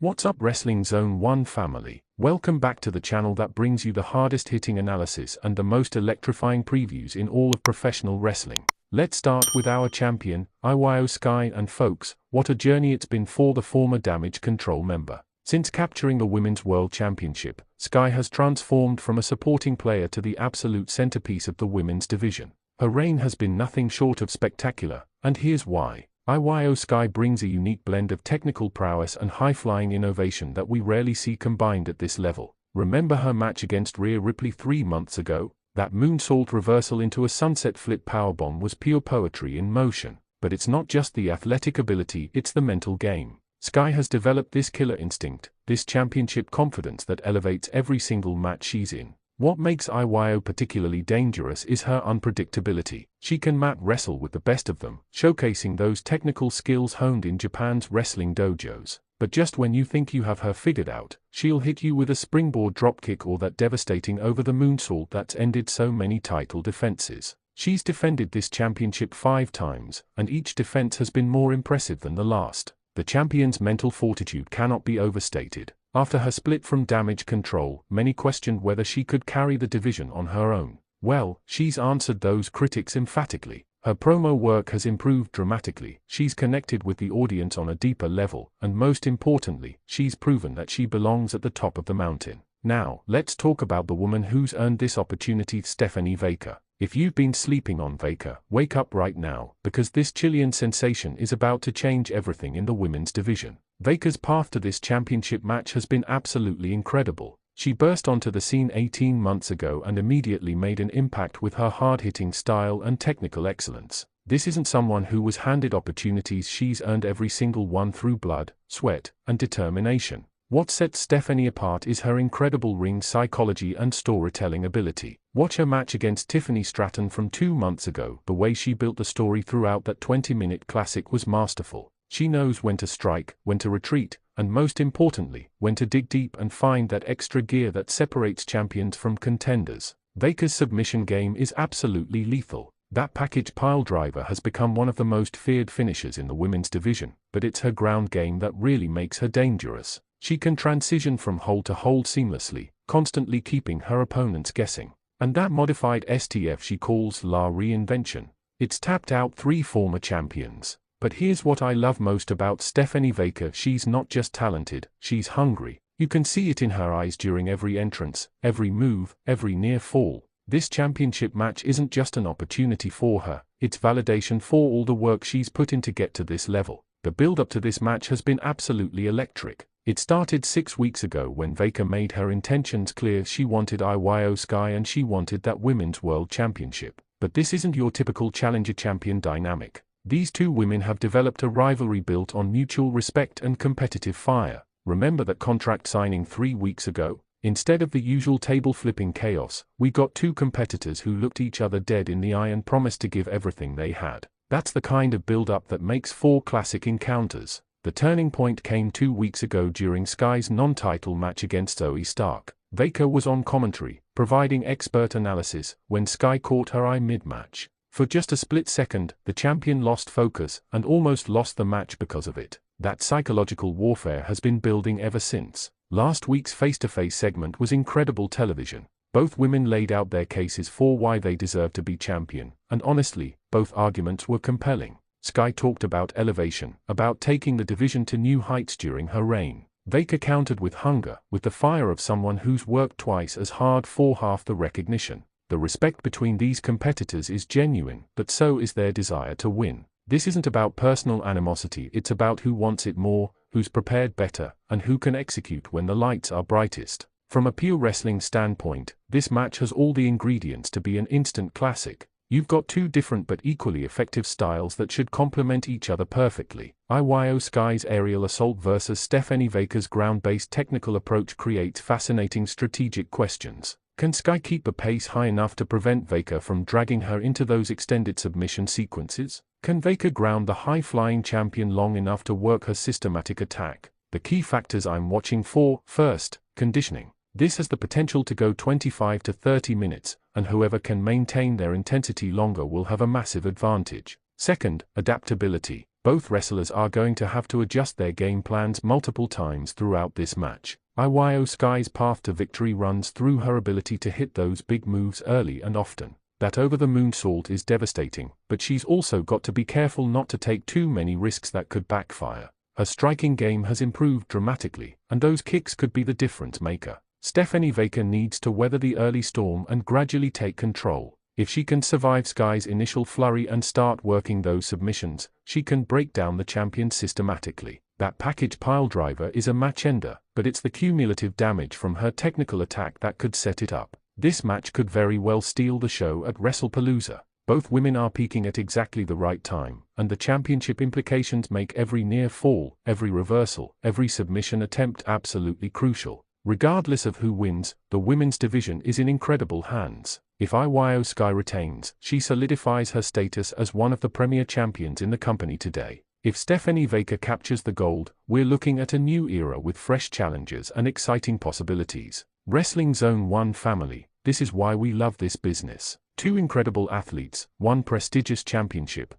What's up, Wrestling Zone 1 family? Welcome back to the channel that brings you the hardest hitting analysis and the most electrifying previews in all of professional wrestling. Let's start with our champion, IYO Sky, and folks, what a journey it's been for the former Damage CTRL member. Since capturing the Women's World Championship, Sky has transformed from a supporting player to the absolute centerpiece of the women's division. Her reign has been nothing short of spectacular, and here's why. IYO Sky brings a unique blend of technical prowess and high-flying innovation that we rarely see combined at this level. Remember her match against Rhea Ripley 3 months ago? That moonsault reversal into a sunset flip powerbomb was pure poetry in motion. But it's not just the athletic ability, it's the mental game. Sky has developed this killer instinct, this championship confidence that elevates every single match she's in. What makes IYO particularly dangerous is her unpredictability. She can mat wrestle with the best of them, showcasing those technical skills honed in Japan's wrestling dojos. But just when you think you have her figured out, she'll hit you with a springboard dropkick or that devastating over the moonsault that's ended so many title defenses. She's defended this championship 5 times, and each defense has been more impressive than the last. The champion's mental fortitude cannot be overstated. After her split from Damage CTRL, many questioned whether she could carry the division on her own. Well, she's answered those critics emphatically. Her promo work has improved dramatically, she's connected with the audience on a deeper level, and most importantly, she's proven that she belongs at the top of the mountain. Now, let's talk about the woman who's earned this opportunity, Stephanie Vaquer. If you've been sleeping on Vaquer, wake up right now, because this Chilean sensation is about to change everything in the women's division. Vaquer's path to this championship match has been absolutely incredible. She burst onto the scene 18 months ago and immediately made an impact with her hard-hitting style and technical excellence. This isn't someone who was handed opportunities, she's earned every single one through blood, sweat, and determination. What sets Stephanie apart is her incredible ring psychology and storytelling ability. Watch her match against Tiffany Stratton from 2 months ago. The way she built the story throughout that 20-minute classic was masterful. She knows when to strike, when to retreat, and most importantly, when to dig deep and find that extra gear that separates champions from contenders. Vaquer's submission game is absolutely lethal. That package piledriver has become one of the most feared finishers in the women's division, but it's her ground game that really makes her dangerous. She can transition from hold to hold seamlessly, constantly keeping her opponents guessing. And that modified STF she calls La Reinvention. It's tapped out 3 former champions. But here's what I love most about Stephanie Vaquer: she's not just talented, she's hungry. You can see it in her eyes during every entrance, every move, every near fall. This championship match isn't just an opportunity for her, it's validation for all the work she's put in to get to this level. The build-up to this match has been absolutely electric. It started 6 weeks ago when Vaquer made her intentions clear. She wanted IYO Sky and she wanted that Women's World Championship. But this isn't your typical challenger-champion dynamic. These two women have developed a rivalry built on mutual respect and competitive fire. Remember that contract signing 3 weeks ago? Instead of the usual table-flipping chaos, we got 2 competitors who looked each other dead in the eye and promised to give everything they had. That's the kind of build-up that makes for classic encounters. The turning point came 2 weeks ago during Sky's non-title match against Zoe Stark. Vaquer was on commentary, providing expert analysis, when Sky caught her eye mid-match. For just a split second, the champion lost focus, and almost lost the match because of it. That psychological warfare has been building ever since. Last week's face-to-face segment was incredible television. Both women laid out their cases for why they deserve to be champion, and honestly, both arguments were compelling. Sky talked about elevation, about taking the division to new heights during her reign. Vaquer countered with hunger, with the fire of someone who's worked twice as hard for half the recognition. The respect between these competitors is genuine, but so is their desire to win. This isn't about personal animosity, it's about who wants it more, who's prepared better, and who can execute when the lights are brightest. From a pure wrestling standpoint, this match has all the ingredients to be an instant classic. You've got 2 different but equally effective styles that should complement each other perfectly. IYO Sky's aerial assault versus Stephanie Vaquer's ground-based technical approach creates fascinating strategic questions. Can Sky keep a pace high enough to prevent Vaquer from dragging her into those extended submission sequences? Can Vaquer ground the high-flying champion long enough to work her systematic attack? The key factors I'm watching for: first, conditioning. This has the potential to go 25 to 30 minutes, and whoever can maintain their intensity longer will have a massive advantage. Second, adaptability. Both wrestlers are going to have to adjust their game plans multiple times throughout this match. IYO Sky's path to victory runs through her ability to hit those big moves early and often. That over the moonsault is devastating, but she's also got to be careful not to take too many risks that could backfire. Her striking game has improved dramatically, and those kicks could be the difference maker. Stephanie Vaquer needs to weather the early storm and gradually take control. If she can survive Sky's initial flurry and start working those submissions, she can break down the champion systematically. That package piledriver is a match ender, but it's the cumulative damage from her technical attack that could set it up. This match could very well steal the show at Wrestlepalooza. Both women are peaking at exactly the right time, and the championship implications make every near fall, every reversal, every submission attempt absolutely crucial. Regardless of who wins, the women's division is in incredible hands. If IYO Sky retains, she solidifies her status as one of the premier champions in the company today. If Stephanie Vaquer captures the gold, we're looking at a new era with fresh challenges and exciting possibilities. Wrestling Zone 1 family, this is why we love this business. Two incredible athletes, one prestigious championship,